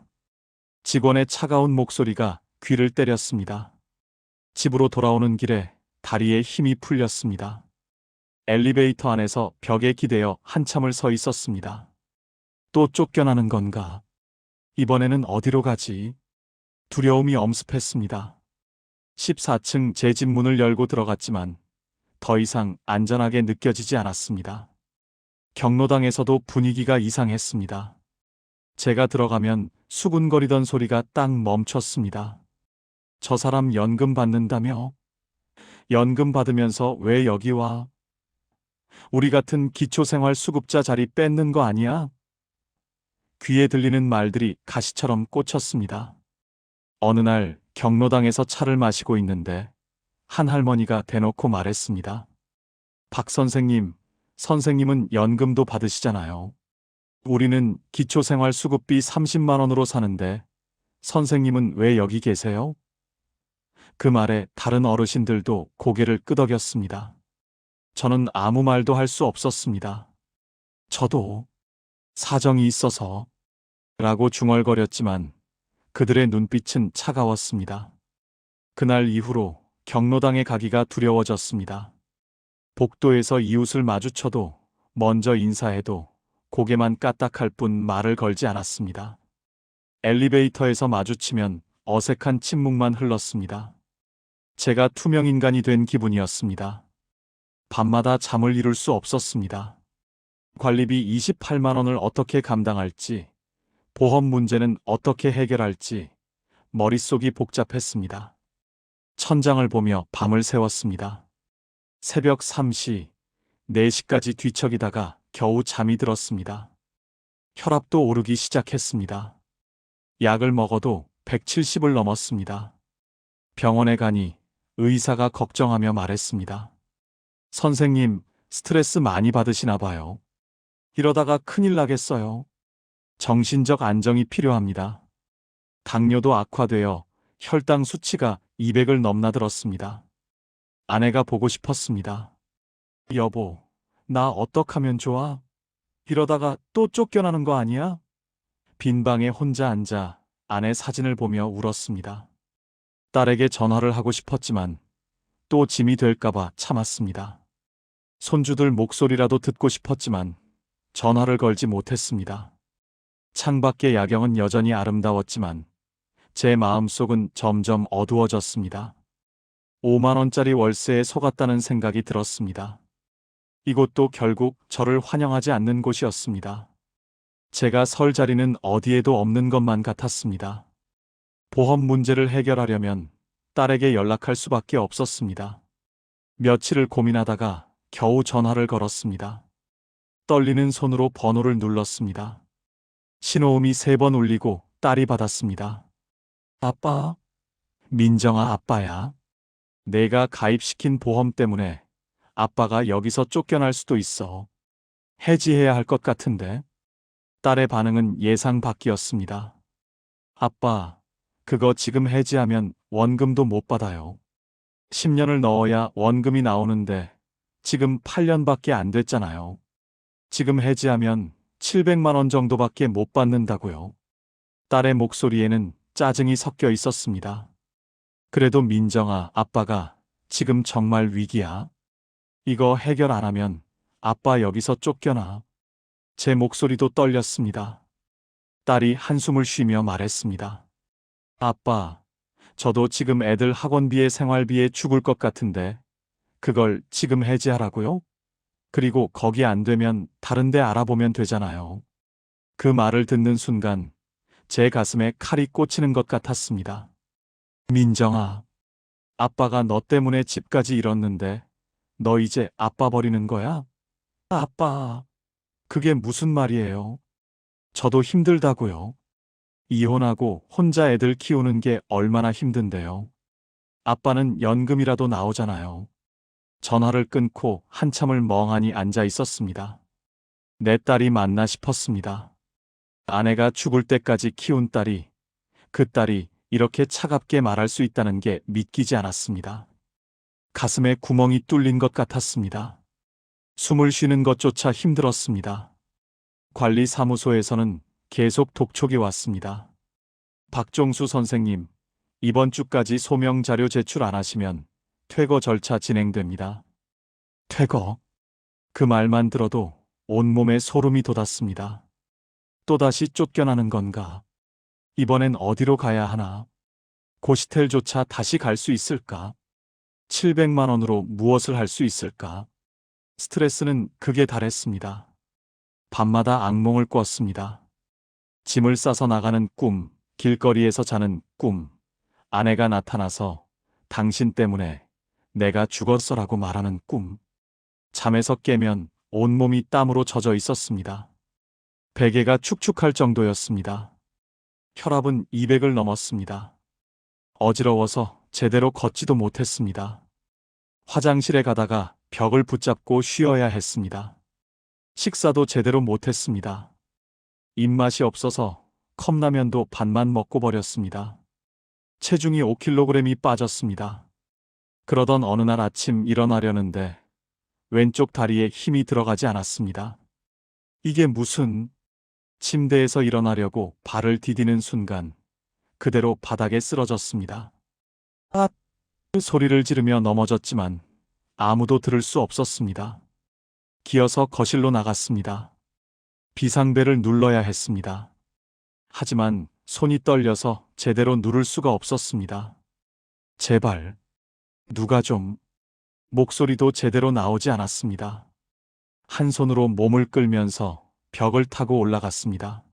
직원의 차가운 목소리가 귀를 때렸습니다. 집으로 돌아오는 길에 다리에 힘이 풀렸습니다. 엘리베이터 안에서 벽에 기대어 한참을 서 있었습니다. 또 쫓겨나는 건가? 이번에는 어디로 가지? 두려움이 엄습했습니다. 14층 제 집 문을 열고 들어갔지만 더 이상 안전하게 느껴지지 않았습니다. 경로당에서도 분위기가 이상했습니다. 제가 들어가면 수군거리던 소리가 딱 멈췄습니다. 저 사람 연금 받는다며? 연금 받으면서 왜 여기 와? 우리 같은 기초생활수급자 자리 뺏는 거 아니야? 귀에 들리는 말들이 가시처럼 꽂혔습니다. 어느 날 경로당에서 차를 마시고 있는데 한 할머니가 대놓고 말했습니다. 박 선생님, 선생님은 연금도 받으시잖아요. 우리는 기초생활수급비 30만 원으로 사는데 선생님은 왜 여기 계세요? 그 말에 다른 어르신들도 고개를 끄덕였습니다. 저는 아무 말도 할 수 없었습니다. 저도 사정이 있어서 라고 중얼거렸지만 그들의 눈빛은 차가웠습니다. 그날 이후로 경로당에 가기가 두려워졌습니다. 복도에서 이웃을 마주쳐도 먼저 인사해도 고개만 까딱할 뿐 말을 걸지 않았습니다. 엘리베이터에서 마주치면 어색한 침묵만 흘렀습니다. 제가 투명인간이 된 기분이었습니다. 밤마다 잠을 이룰 수 없었습니다. 관리비 28만 원을 어떻게 감당할지, 보험 문제는 어떻게 해결할지 머릿속이 복잡했습니다. 천장을 보며 밤을 새웠습니다. 새벽 3시, 4시까지 뒤척이다가 겨우 잠이 들었습니다. 혈압도 오르기 시작했습니다. 약을 먹어도 170을 넘었습니다. 병원에 가니 의사가 걱정하며 말했습니다. 선생님, 스트레스 많이 받으시나 봐요. 이러다가 큰일 나겠어요. 정신적 안정이 필요합니다. 당뇨도 악화되어 혈당 수치가 200을 넘나들었습니다. 아내가 보고 싶었습니다. 여보, 나 어떡하면 좋아? 이러다가 또 쫓겨나는 거 아니야? 빈 방에 혼자 앉아 아내 사진을 보며 울었습니다. 딸에게 전화를 하고 싶었지만 또 짐이 될까봐 참았습니다. 손주들 목소리라도 듣고 싶었지만 전화를 걸지 못했습니다. 창밖의 야경은 여전히 아름다웠지만 제 마음속은 점점 어두워졌습니다. 5만 원짜리 월세에 속았다는 생각이 들었습니다. 이곳도 결국 저를 환영하지 않는 곳이었습니다. 제가 설 자리는 어디에도 없는 것만 같았습니다. 보험 문제를 해결하려면 딸에게 연락할 수밖에 없었습니다. 며칠을 고민하다가 겨우 전화를 걸었습니다. 떨리는 손으로 번호를 눌렀습니다. 신호음이 3번 울리고 딸이 받았습니다. 아빠? 민정아, 아빠야. 내가 가입시킨 보험 때문에 아빠가 여기서 쫓겨날 수도 있어. 해지해야 할 것 같은데. 딸의 반응은 예상 밖이었습니다. 아빠, 그거 지금 해지하면 원금도 못 받아요. 10년을 넣어야 원금이 나오는데 지금 8년밖에 안 됐잖아요. 지금 해지하면 700만 원 정도밖에 못 받는다고요. 딸의 목소리에는 짜증이 섞여 있었습니다. 그래도 민정아, 아빠가 지금 정말 위기야. 이거 해결 안 하면 아빠 여기서 쫓겨나. 제 목소리도 떨렸습니다. 딸이 한숨을 쉬며 말했습니다. 아빠, 저도 지금 애들 학원비에 생활비에 죽을 것 같은데 그걸 지금 해지하라고요? 그리고 거기 안 되면 다른 데 알아보면 되잖아요. 그 말을 듣는 순간 제 가슴에 칼이 꽂히는 것 같았습니다. 민정아, 아빠가 너 때문에 집까지 잃었는데 너 이제 아빠 버리는 거야? 아빠, 그게 무슨 말이에요? 저도 힘들다고요. 이혼하고 혼자 애들 키우는 게 얼마나 힘든데요. 아빠는 연금이라도 나오잖아요. 전화를 끊고 한참을 멍하니 앉아 있었습니다. 내 딸이 맞나 싶었습니다. 아내가 죽을 때까지 키운 딸이, 그 딸이 이렇게 차갑게 말할 수 있다는 게 믿기지 않았습니다. 가슴에 구멍이 뚫린 것 같았습니다. 숨을 쉬는 것조차 힘들었습니다. 관리사무소에서는 계속 독촉이 왔습니다. 박종수 선생님, 이번 주까지 소명 자료 제출 안 하시면 퇴거 절차 진행됩니다. 퇴거? 그 말만 들어도 온몸에 소름이 돋았습니다. 또다시 쫓겨나는 건가? 이번엔 어디로 가야 하나? 고시텔조차 다시 갈 수 있을까? 700만 원으로 무엇을 할 수 있을까? 스트레스는 극에 달했습니다. 밤마다 악몽을 꿨습니다. 짐을 싸서 나가는 꿈, 길거리에서 자는 꿈, 아내가 나타나서 당신 때문에 내가 죽었어라고 말하는 꿈. 잠에서 깨면 온몸이 땀으로 젖어 있었습니다. 베개가 축축할 정도였습니다. 혈압은 200을 넘었습니다. 어지러워서 제대로 걷지도 못했습니다. 화장실에 가다가 벽을 붙잡고 쉬어야 했습니다. 식사도 제대로 못했습니다. 입맛이 없어서 컵라면도 반만 먹고 버렸습니다. 체중이 5kg이 빠졌습니다. 그러던 어느 날 아침 일어나려는데 왼쪽 다리에 힘이 들어가지 않았습니다. 이게 무슨... 침대에서 일어나려고 발을 디디는 순간 그대로 바닥에 쓰러졌습니다. 아! 소리를 지르며 넘어졌지만 아무도 들을 수 없었습니다. 기어서 거실로 나갔습니다. 비상벨을 눌러야 했습니다. 하지만 손이 떨려서 제대로 누를 수가 없었습니다. 제발, 누가 좀... 목소리도 제대로 나오지 않았습니다. 한 손으로 몸을 끌면서 벽을 타고 올라갔습니다.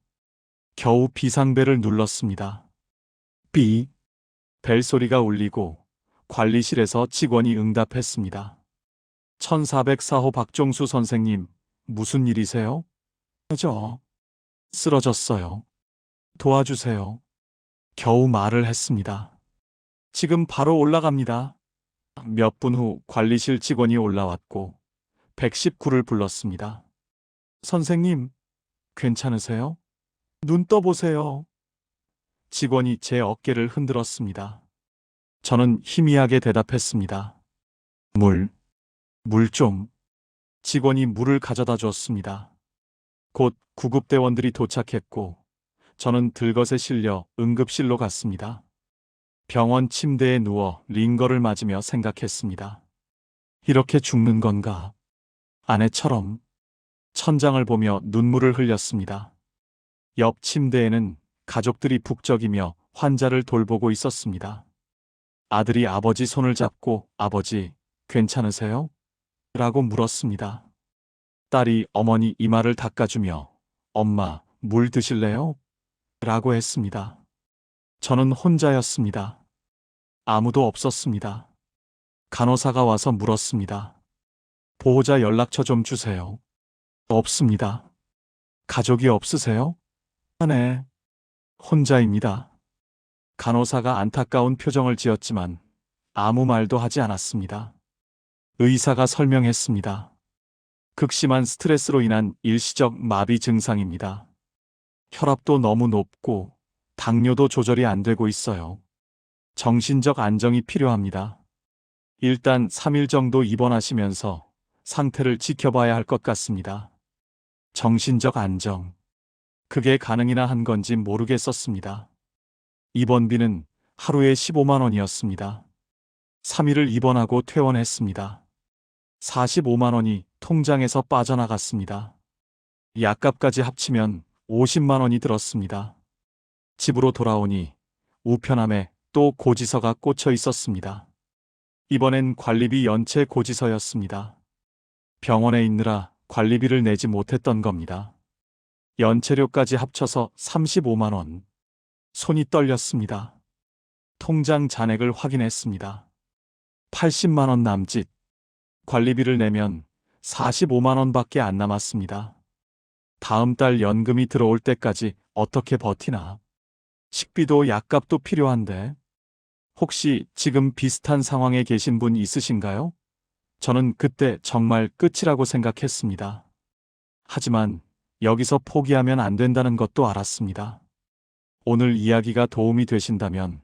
겨우 비상벨을 눌렀습니다. 삐! 벨소리가 울리고 관리실에서 직원이 응답했습니다. 1404호 박종수 선생님, 무슨 일이세요? 저... 쓰러졌어요. 도와주세요. 겨우 말을 했습니다. 지금 바로 올라갑니다. 몇 분 후 관리실 직원이 올라왔고 119를 불렀습니다. 선생님, 괜찮으세요? 눈 떠보세요. 직원이 제 어깨를 흔들었습니다. 저는 희미하게 대답했습니다. 물 좀. 직원이 물을 가져다 줬습니다. 곧 구급대원들이 도착했고 저는 들것에 실려 응급실로 갔습니다. 병원 침대에 누워 링거를 맞으며 생각했습니다. 이렇게 죽는 건가? 아내처럼. 천장을 보며 눈물을 흘렸습니다. 옆 침대에는 가족들이 북적이며 환자를 돌보고 있었습니다. 아들이 아버지 손을 잡고 아버지, 괜찮으세요? 라고 물었습니다. 딸이 어머니 이마를 닦아주며 엄마, 물 드실래요? 라고 했습니다. 저는 혼자였습니다. 아무도 없었습니다. 간호사가 와서 물었습니다. 보호자 연락처 좀 주세요. 없습니다. 가족이 없으세요? 네. 혼자입니다. 간호사가 안타까운 표정을 지었지만 아무 말도 하지 않았습니다. 의사가 설명했습니다. 극심한 스트레스로 인한 일시적 마비 증상입니다. 혈압도 너무 높고 당뇨도 조절이 안 되고 있어요. 정신적 안정이 필요합니다. 일단 3일 정도 입원하시면서 상태를 지켜봐야 할 것 같습니다. 정신적 안정. 그게 가능이나 한 건지 모르겠었습니다. 입원비는 하루에 15만 원이었습니다. 3일을 입원하고 퇴원했습니다. 45만 원이 통장에서 빠져나갔습니다. 약값까지 합치면 50만 원이 들었습니다. 집으로 돌아오니 우편함에 또 고지서가 꽂혀 있었습니다. 이번엔 관리비 연체 고지서였습니다. 병원에 있느라 관리비를 내지 못했던 겁니다. 연체료까지 합쳐서 35만 원. 손이 떨렸습니다. 통장 잔액을 확인했습니다. 80만 원 남짓. 관리비를 내면 45만 원밖에 안 남았습니다. 다음 달 연금이 들어올 때까지 어떻게 버티나. 식비도 약값도 필요한데. 혹시 지금 비슷한 상황에 계신 분 있으신가요? 저는 그때 정말 끝이라고 생각했습니다. 하지만 여기서 포기하면 안 된다는 것도 알았습니다. 오늘 이야기가 도움이 되신다면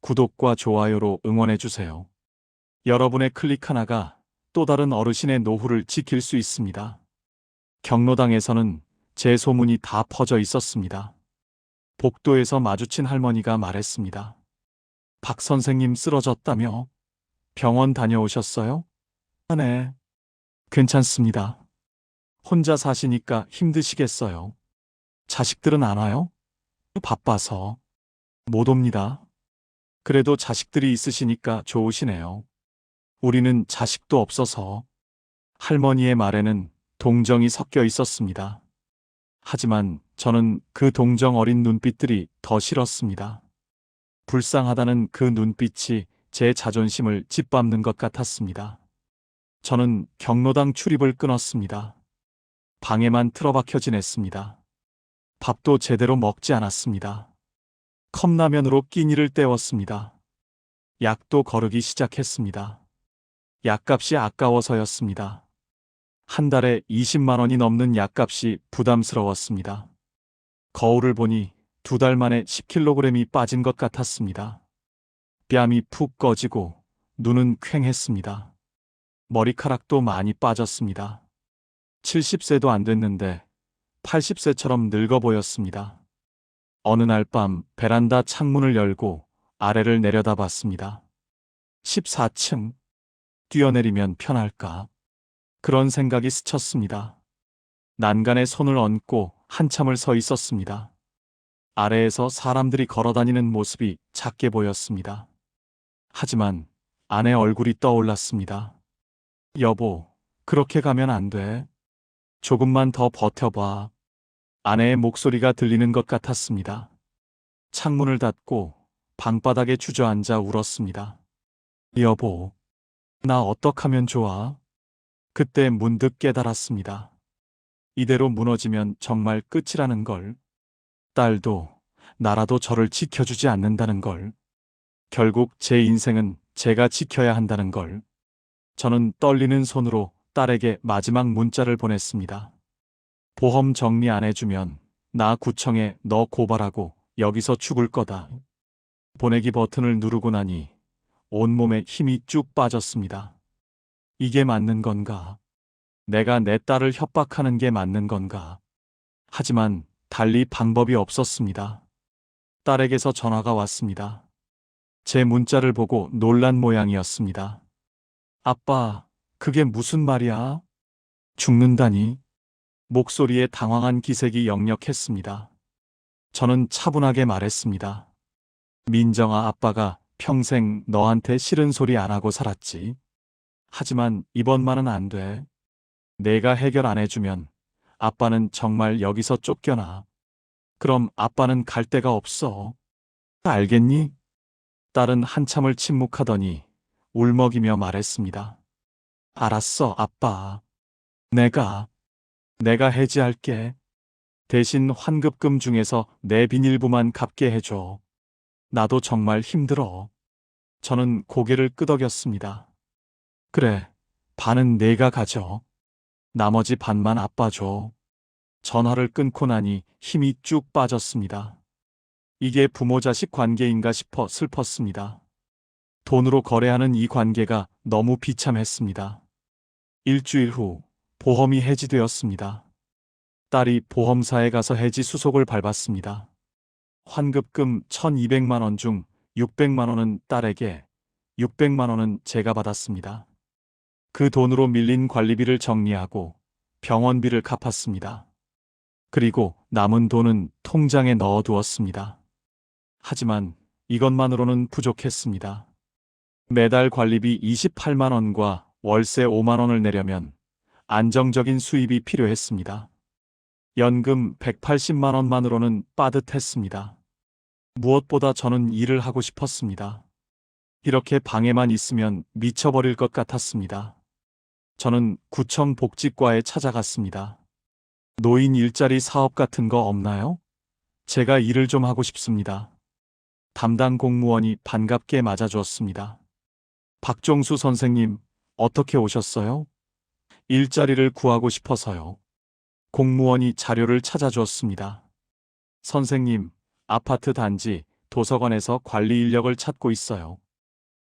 구독과 좋아요로 응원해주세요. 여러분의 클릭 하나가 또 다른 어르신의 노후를 지킬 수 있습니다. 경로당에서는 제 소문이 다 퍼져 있었습니다. 복도에서 마주친 할머니가 말했습니다. 박 선생님 쓰러졌다며? 병원 다녀오셨어요? 네. 괜찮습니다. 혼자 사시니까 힘드시겠어요. 자식들은 안 와요? 바빠서. 못 옵니다. 그래도 자식들이 있으시니까 좋으시네요. 우리는 자식도 없어서. 할머니의 말에는 동정이 섞여 있었습니다. 하지만 저는 그 동정 어린 눈빛들이 더 싫었습니다. 불쌍하다는 그 눈빛이 제 자존심을 짓밟는 것 같았습니다. 저는 경로당 출입을 끊었습니다. 방에만 틀어박혀 지냈습니다. 밥도 제대로 먹지 않았습니다. 컵라면으로 끼니를 때웠습니다. 약도 거르기 시작했습니다. 약값이 아까워서였습니다. 한 달에 20만 원이 넘는 약값이 부담스러웠습니다. 거울을 보니 2달 만에 10kg이 빠진 것 같았습니다. 뺨이 푹 꺼지고 눈은 퀭했습니다. 머리카락도 많이 빠졌습니다. 70세도 안 됐는데 80세처럼 늙어 보였습니다. 어느 날 밤 베란다 창문을 열고 아래를 내려다봤습니다. 14층. 뛰어내리면 편할까? 그런 생각이 스쳤습니다. 난간에 손을 얹고 한참을 서 있었습니다. 아래에서 사람들이 걸어다니는 모습이 작게 보였습니다. 하지만 아내 얼굴이 떠올랐습니다. 여보, 그렇게 가면 안 돼. 조금만 더 버텨봐. 아내의 목소리가 들리는 것 같았습니다. 창문을 닫고 방바닥에 주저앉아 울었습니다. 여보, 나 어떡하면 좋아? 그때 문득 깨달았습니다. 이대로 무너지면 정말 끝이라는 걸. 딸도, 나라도 저를 지켜주지 않는다는 걸. 결국 제 인생은 제가 지켜야 한다는 걸. 저는 떨리는 손으로 딸에게 마지막 문자를 보냈습니다. 보험 정리 안 해주면 나 구청에 너 고발하고 여기서 죽을 거다. 보내기 버튼을 누르고 나니 온몸에 힘이 쭉 빠졌습니다. 이게 맞는 건가? 내가 내 딸을 협박하는 게 맞는 건가? 하지만 달리 방법이 없었습니다. 딸에게서 전화가 왔습니다. 제 문자를 보고 놀란 모양이었습니다. 아빠, 그게 무슨 말이야? 죽는다니? 목소리에 당황한 기색이 역력했습니다. 저는 차분하게 말했습니다. 민정아, 아빠가 평생 너한테 싫은 소리 안 하고 살았지. 하지만 이번만은 안 돼. 내가 해결 안 해주면 아빠는 정말 여기서 쫓겨나. 그럼 아빠는 갈 데가 없어. 알겠니? 딸은 한참을 침묵하더니 울먹이며 말했습니다. 알았어, 아빠. 내가 해지할게. 대신 환급금 중에서 내 빚일부만 갚게 해줘. 나도 정말 힘들어. 저는 고개를 끄덕였습니다. 그래, 반은 내가 가져. 나머지 반만 아빠 줘. 전화를 끊고 나니 힘이 쭉 빠졌습니다. 이게 부모 자식 관계인가 싶어 슬펐습니다. 돈으로 거래하는 이 관계가 너무 비참했습니다. 일주일 후 보험이 해지되었습니다. 딸이 보험사에 가서 해지 수속을 밟았습니다. 환급금 1,200만 원 중 600만 원은 딸에게, 600만 원은 제가 받았습니다. 그 돈으로 밀린 관리비를 정리하고 병원비를 갚았습니다. 그리고 남은 돈은 통장에 넣어두었습니다. 하지만 이것만으로는 부족했습니다. 매달 관리비 28만 원과 월세 5만 원을 내려면 안정적인 수입이 필요했습니다. 연금 180만 원만으로는 빠듯했습니다. 무엇보다 저는 일을 하고 싶었습니다. 이렇게 방에만 있으면 미쳐버릴 것 같았습니다. 저는 구청 복지과에 찾아갔습니다. 노인 일자리 사업 같은 거 없나요? 제가 일을 좀 하고 싶습니다. 담당 공무원이 반갑게 맞아주었습니다. 박종수 선생님, 어떻게 오셨어요? 일자리를 구하고 싶어서요. 공무원이 자료를 찾아주었습니다. 선생님, 아파트 단지 도서관에서 관리 인력을 찾고 있어요.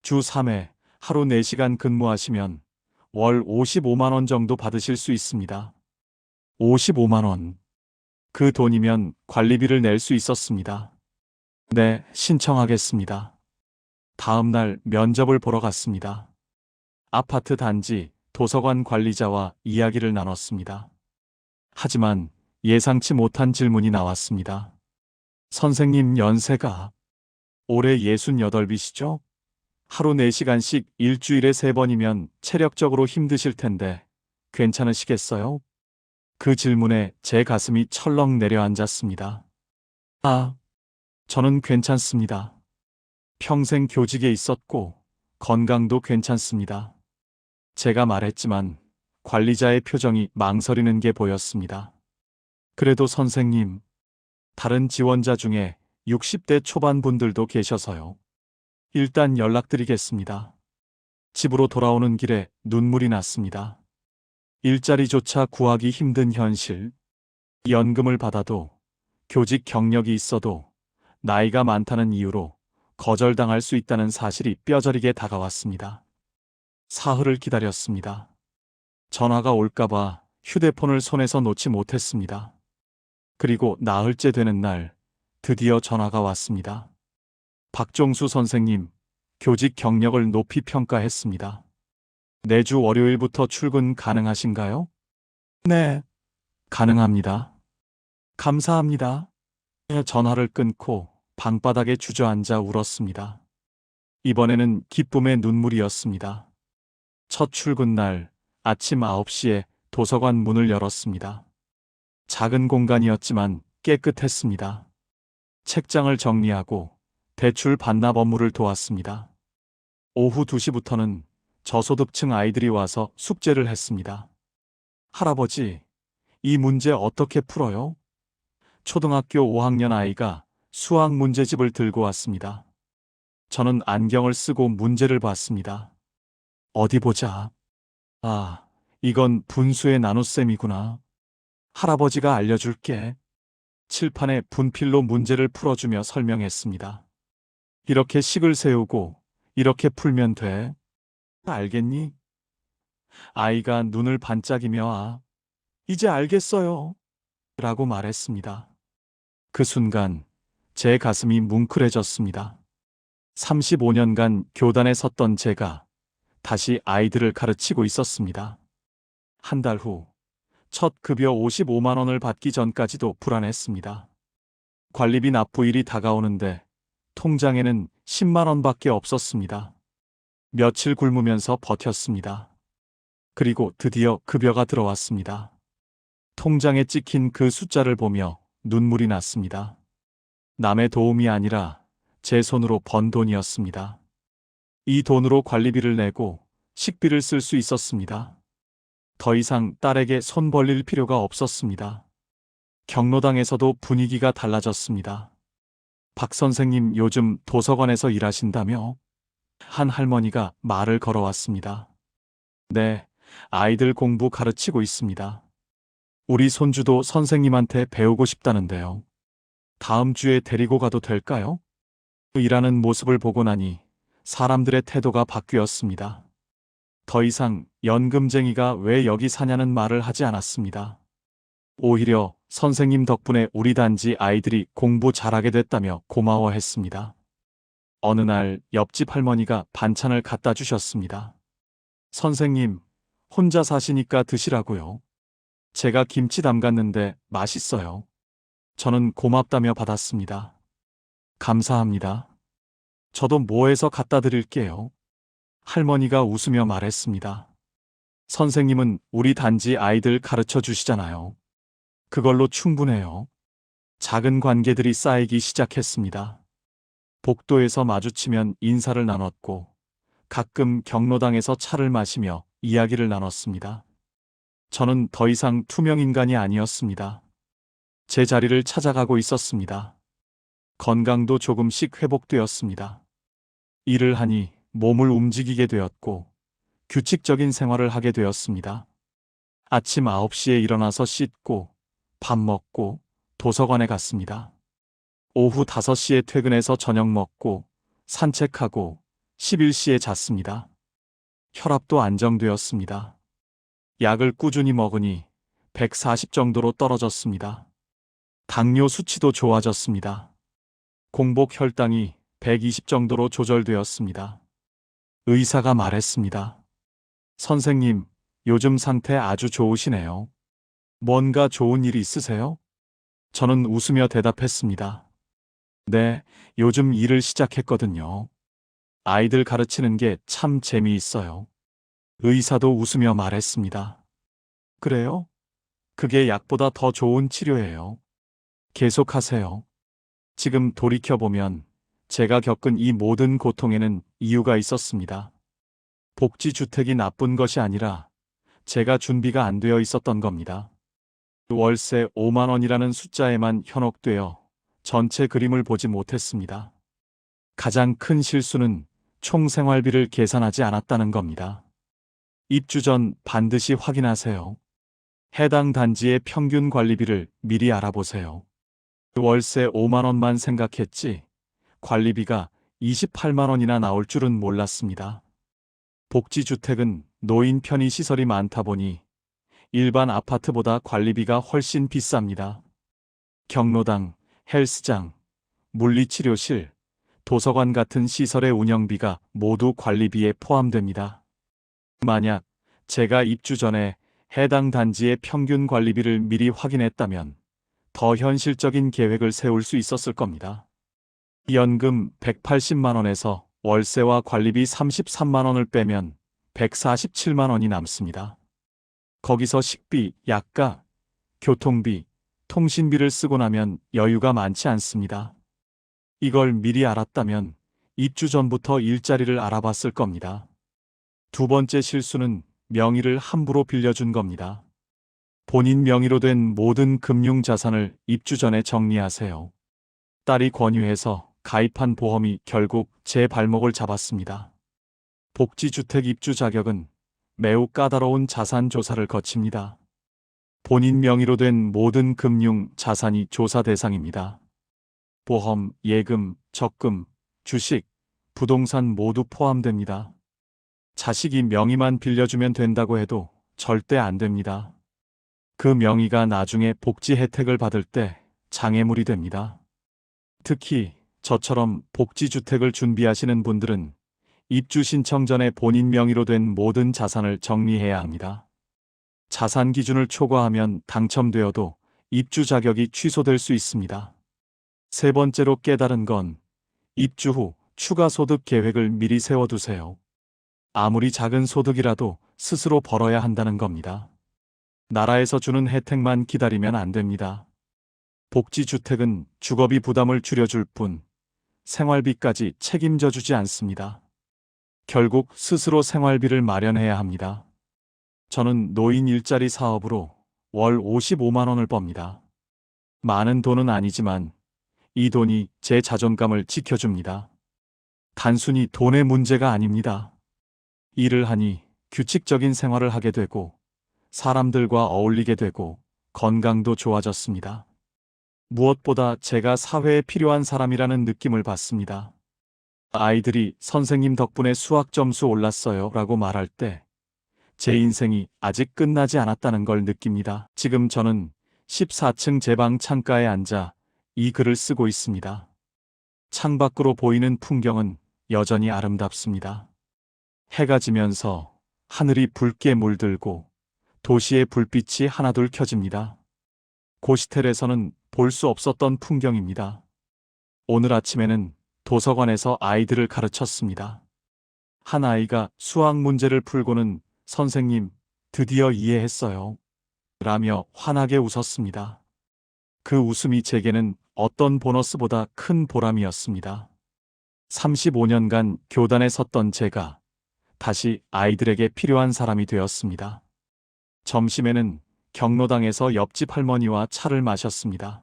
주 3회 하루 4시간 근무하시면 월 55만 원 정도 받으실 수 있습니다. 55만 원. 그 돈이면 관리비를 낼 수 있었습니다. 네, 신청하겠습니다. 다음 날 면접을 보러 갔습니다. 아파트 단지 도서관 관리자와 이야기를 나눴습니다. 하지만 예상치 못한 질문이 나왔습니다. 선생님 연세가 올해 68이시죠? 하루 4시간씩 일주일에 3번이면 체력적으로 힘드실 텐데 괜찮으시겠어요? 그 질문에 제 가슴이 철렁 내려앉았습니다. 아, 저는 괜찮습니다. 평생 교직에 있었고 건강도 괜찮습니다. 제가 말했지만 관리자의 표정이 망설이는 게 보였습니다. 그래도 선생님, 다른 지원자 중에 60대 초반 분들도 계셔서요. 일단 연락드리겠습니다. 집으로 돌아오는 길에 눈물이 났습니다. 일자리조차 구하기 힘든 현실. 연금을 받아도 교직 경력이 있어도 나이가 많다는 이유로 거절당할 수 있다는 사실이 뼈저리게 다가왔습니다. 사흘을 기다렸습니다. 전화가 올까봐 휴대폰을 손에서 놓지 못했습니다. 그리고 나흘째 되는 날 드디어 전화가 왔습니다. 박종수 선생님, 교직 경력을 높이 평가했습니다. 내주 월요일부터 출근 가능하신가요? 네, 가능합니다. 감사합니다. 전화를 끊고 방바닥에 주저앉아 울었습니다. 이번에는 기쁨의 눈물이었습니다. 첫 출근 날 아침 9시에 도서관 문을 열었습니다. 작은 공간이었지만 깨끗했습니다. 책장을 정리하고 대출 반납 업무를 도왔습니다. 오후 2시부터는 저소득층 아이들이 와서 숙제를 했습니다. 할아버지, 이 문제 어떻게 풀어요? 초등학교 5학년 아이가 수학 문제집을 들고 왔습니다. 저는 안경을 쓰고 문제를 봤습니다. 어디 보자. 아, 이건 분수의 나눗셈이구나. 할아버지가 알려줄게. 칠판에 분필로 문제를 풀어주며 설명했습니다. 이렇게 식을 세우고 이렇게 풀면 돼. 알겠니? 아이가 눈을 반짝이며 이제 알겠어요. 라고 말했습니다. 그 순간 제 가슴이 뭉클해졌습니다. 35년간 교단에 섰던 제가 다시 아이들을 가르치고 있었습니다. 한 달 후 첫 급여 55만 원을 받기 전까지도 불안했습니다. 관리비 납부일이 다가오는데 통장에는 10만 원밖에 없었습니다. 며칠 굶으면서 버텼습니다. 그리고 드디어 급여가 들어왔습니다. 통장에 찍힌 그 숫자를 보며 눈물이 났습니다. 남의 도움이 아니라 제 손으로 번 돈이었습니다. 이 돈으로 관리비를 내고 식비를 쓸 수 있었습니다. 더 이상 딸에게 손 벌릴 필요가 없었습니다. 경로당에서도 분위기가 달라졌습니다. 박 선생님 요즘 도서관에서 일하신다며? 한 할머니가 말을 걸어왔습니다. 네, 아이들 공부 가르치고 있습니다. 우리 손주도 선생님한테 배우고 싶다는데요. 다음 주에 데리고 가도 될까요? 일하는 모습을 보고 나니 사람들의 태도가 바뀌었습니다. 더 이상 연금쟁이가 왜 여기 사냐는 말을 하지 않았습니다. 오히려 선생님 덕분에 우리 단지 아이들이 공부 잘하게 됐다며 고마워했습니다. 어느 날 옆집 할머니가 반찬을 갖다 주셨습니다. 선생님, 혼자 사시니까 드시라고요. 제가 김치 담갔는데 맛있어요. 저는 고맙다며 받았습니다. 감사합니다. 저도 뭐해서 갖다 드릴게요. 할머니가 웃으며 말했습니다. 선생님은 우리 단지 아이들 가르쳐 주시잖아요. 그걸로 충분해요. 작은 관계들이 쌓이기 시작했습니다. 복도에서 마주치면 인사를 나눴고 가끔 경로당에서 차를 마시며 이야기를 나눴습니다. 저는 더 이상 투명 인간이 아니었습니다. 제 자리를 찾아가고 있었습니다. 건강도 조금씩 회복되었습니다. 일을 하니 몸을 움직이게 되었고 규칙적인 생활을 하게 되었습니다. 아침 9시에 일어나서 씻고 밥 먹고 도서관에 갔습니다. 오후 5시에 퇴근해서 저녁 먹고 산책하고 11시에 잤습니다. 혈압도 안정되었습니다. 약을 꾸준히 먹으니 140 정도로 떨어졌습니다. 당뇨 수치도 좋아졌습니다. 공복 혈당이 120 정도로 조절되었습니다. 의사가 말했습니다. 선생님, 요즘 상태 아주 좋으시네요. 뭔가 좋은 일 있으세요? 저는 웃으며 대답했습니다. 네, 요즘 일을 시작했거든요. 아이들 가르치는 게 참 재미있어요. 의사도 웃으며 말했습니다. 그래요? 그게 약보다 더 좋은 치료예요. 계속하세요. 지금 돌이켜보면 제가 겪은 이 모든 고통에는 이유가 있었습니다. 복지주택이 나쁜 것이 아니라 제가 준비가 안 되어 있었던 겁니다. 월세 5만 원이라는 숫자에만 현혹되어 전체 그림을 보지 못했습니다. 가장 큰 실수는 총 생활비를 계산하지 않았다는 겁니다. 입주 전 반드시 확인하세요. 해당 단지의 평균 관리비를 미리 알아보세요. 월세 5만 원만 생각했지 관리비가 28만 원이나 나올 줄은 몰랐습니다. 복지주택은 노인 편의 시설이 많다 보니 일반 아파트보다 관리비가 훨씬 비쌉니다. 경로당, 헬스장, 물리치료실, 도서관 같은 시설의 운영비가 모두 관리비에 포함됩니다. 만약 제가 입주 전에 해당 단지의 평균 관리비를 미리 확인했다면 더 현실적인 계획을 세울 수 있었을 겁니다. 연금 180만 원에서 월세와 관리비 33만 원을 빼면 147만 원이 남습니다. 거기서 식비, 약가, 교통비, 통신비를 쓰고 나면 여유가 많지 않습니다. 이걸 미리 알았다면 입주 전부터 일자리를 알아봤을 겁니다. 두 번째 실수는 명의를 함부로 빌려준 겁니다. 본인 명의로 된 모든 금융 자산을 입주 전에 정리하세요. 딸이 권유해서 가입한 보험이 결국 제 발목을 잡았습니다. 복지주택 입주 자격은 매우 까다로운 자산 조사를 거칩니다. 본인 명의로 된 모든 금융 자산이 조사 대상입니다. 보험, 예금, 적금, 주식, 부동산 모두 포함됩니다. 자식이 명의만 빌려주면 된다고 해도 절대 안 됩니다. 그 명의가 나중에 복지 혜택을 받을 때 장애물이 됩니다. 특히 저처럼 복지주택을 준비하시는 분들은 입주 신청 전에 본인 명의로 된 모든 자산을 정리해야 합니다. 자산 기준을 초과하면 당첨되어도 입주 자격이 취소될 수 있습니다. 세 번째로 깨달은 건 입주 후 추가 소득 계획을 미리 세워두세요. 아무리 작은 소득이라도 스스로 벌어야 한다는 겁니다. 나라에서 주는 혜택만 기다리면 안 됩니다. 복지주택은 주거비 부담을 줄여줄 뿐 생활비까지 책임져 주지 않습니다. 결국 스스로 생활비를 마련해야 합니다. 저는 노인 일자리 사업으로 월 55만 원을 법니다. 많은 돈은 아니지만 이 돈이 제 자존감을 지켜줍니다. 단순히 돈의 문제가 아닙니다. 일을 하니 규칙적인 생활을 하게 되고 사람들과 어울리게 되고 건강도 좋아졌습니다. 무엇보다 제가 사회에 필요한 사람이라는 느낌을 받습니다. 아이들이 선생님 덕분에 수학 점수 올랐어요 라고 말할 때 제 인생이 아직 끝나지 않았다는 걸 느낍니다. 지금 저는 14층 제 방 창가에 앉아 이 글을 쓰고 있습니다. 창밖으로 보이는 풍경은 여전히 아름답습니다. 해가 지면서 하늘이 붉게 물들고 도시의 불빛이 하나둘 켜집니다. 고시텔에서는 볼 수 없었던 풍경입니다. 오늘 아침에는 도서관에서 아이들을 가르쳤습니다. 한 아이가 수학 문제를 풀고는 선생님, 드디어 이해했어요. 라며 환하게 웃었습니다. 그 웃음이 제게는 어떤 보너스보다 큰 보람이었습니다. 35년간 교단에 섰던 제가 다시 아이들에게 필요한 사람이 되었습니다. 점심에는 경로당에서 옆집 할머니와 차를 마셨습니다.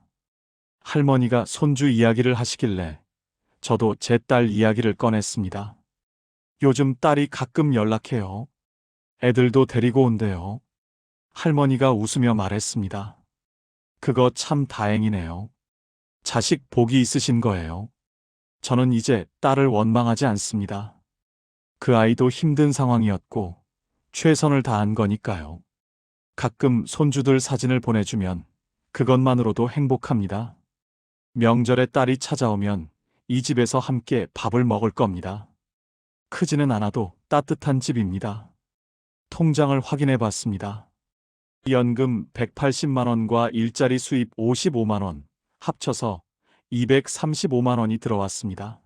할머니가 손주 이야기를 하시길래 저도 제 딸 이야기를 꺼냈습니다. 요즘 딸이 가끔 연락해요. 애들도 데리고 온대요. 할머니가 웃으며 말했습니다. 그거 참 다행이네요. 자식 복이 있으신 거예요. 저는 이제 딸을 원망하지 않습니다. 그 아이도 힘든 상황이었고 최선을 다한 거니까요. 가끔 손주들 사진을 보내주면 그것만으로도 행복합니다. 명절에 딸이 찾아오면 이 집에서 함께 밥을 먹을 겁니다. 크지는 않아도 따뜻한 집입니다. 통장을 확인해 봤습니다. 연금 180만 원과 일자리 수입 55만 원, 합쳐서 235만 원이 들어왔습니다.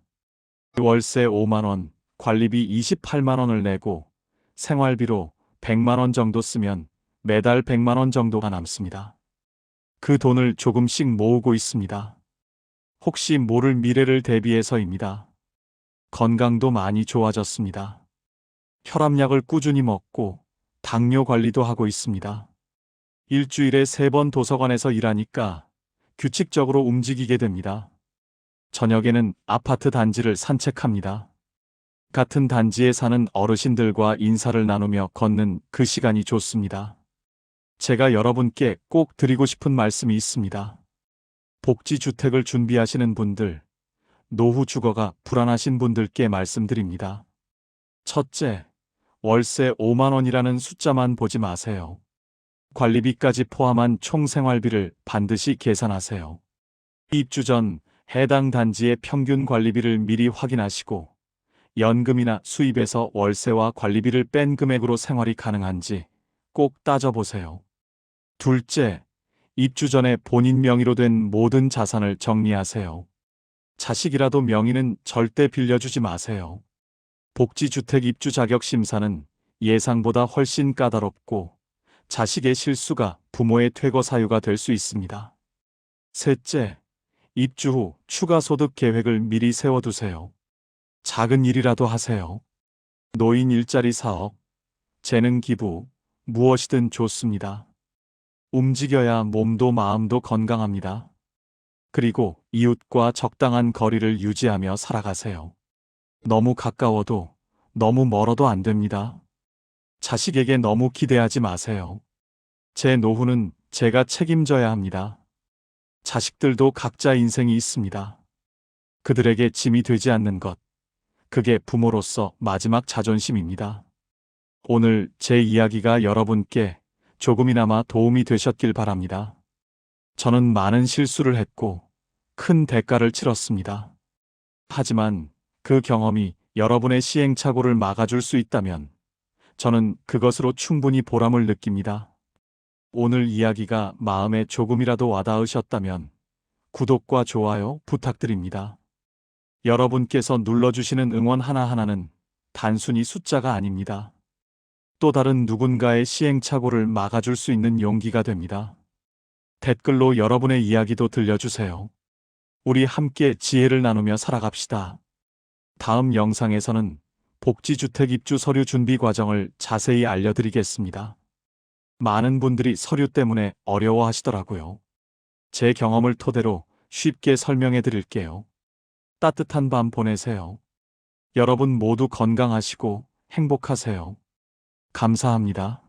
월세 5만 원, 관리비 28만 원을 내고 생활비로 100만 원 정도 쓰면 매달 100만 원 정도가 남습니다. 그 돈을 조금씩 모으고 있습니다. 혹시 모를 미래를 대비해서입니다. 건강도 많이 좋아졌습니다. 혈압약을 꾸준히 먹고 당뇨 관리도 하고 있습니다. 일주일에 3번 도서관에서 일하니까 규칙적으로 움직이게 됩니다. 저녁에는 아파트 단지를 산책합니다. 같은 단지에 사는 어르신들과 인사를 나누며 걷는 그 시간이 좋습니다. 제가 여러분께 꼭 드리고 싶은 말씀이 있습니다. 복지주택을 준비하시는 분들, 노후 주거가 불안하신 분들께 말씀드립니다. 첫째, 월세 5만 원이라는 숫자만 보지 마세요. 관리비까지 포함한 총 생활비를 반드시 계산하세요. 입주 전 해당 단지의 평균 관리비를 미리 확인하시고 연금이나 수입에서 월세와 관리비를 뺀 금액으로 생활이 가능한지 꼭 따져보세요. 둘째, 입주 전에 본인 명의로 된 모든 자산을 정리하세요. 자식이라도 명의는 절대 빌려주지 마세요. 복지주택 입주 자격 심사는 예상보다 훨씬 까다롭고 자식의 실수가 부모의 퇴거 사유가 될 수 있습니다. 셋째, 입주 후 추가 소득 계획을 미리 세워두세요. 작은 일이라도 하세요. 노인 일자리 사업, 재능 기부, 무엇이든 좋습니다. 움직여야 몸도 마음도 건강합니다. 그리고 이웃과 적당한 거리를 유지하며 살아가세요. 너무 가까워도 너무 멀어도 안 됩니다. 자식에게 너무 기대하지 마세요. 제 노후는 제가 책임져야 합니다. 자식들도 각자 인생이 있습니다. 그들에게 짐이 되지 않는 것, 그게 부모로서 마지막 자존심입니다. 오늘 제 이야기가 여러분께 조금이나마 도움이 되셨길 바랍니다. 저는 많은 실수를 했고 큰 대가를 치렀습니다. 하지만 그 경험이 여러분의 시행착오를 막아줄 수 있다면 저는 그것으로 충분히 보람을 느낍니다. 오늘 이야기가 마음에 조금이라도 와닿으셨다면 구독과 좋아요 부탁드립니다. 여러분께서 눌러주시는 응원 하나하나는 단순히 숫자가 아닙니다. 또 다른 누군가의 시행착오를 막아줄 수 있는 용기가 됩니다. 댓글로 여러분의 이야기도 들려주세요. 우리 함께 지혜를 나누며 살아갑시다. 다음 영상에서는 복지주택 입주 서류 준비 과정을 자세히 알려드리겠습니다. 많은 분들이 서류 때문에 어려워하시더라고요. 제 경험을 토대로 쉽게 설명해 드릴게요. 따뜻한 밤 보내세요. 여러분 모두 건강하시고 행복하세요. 감사합니다.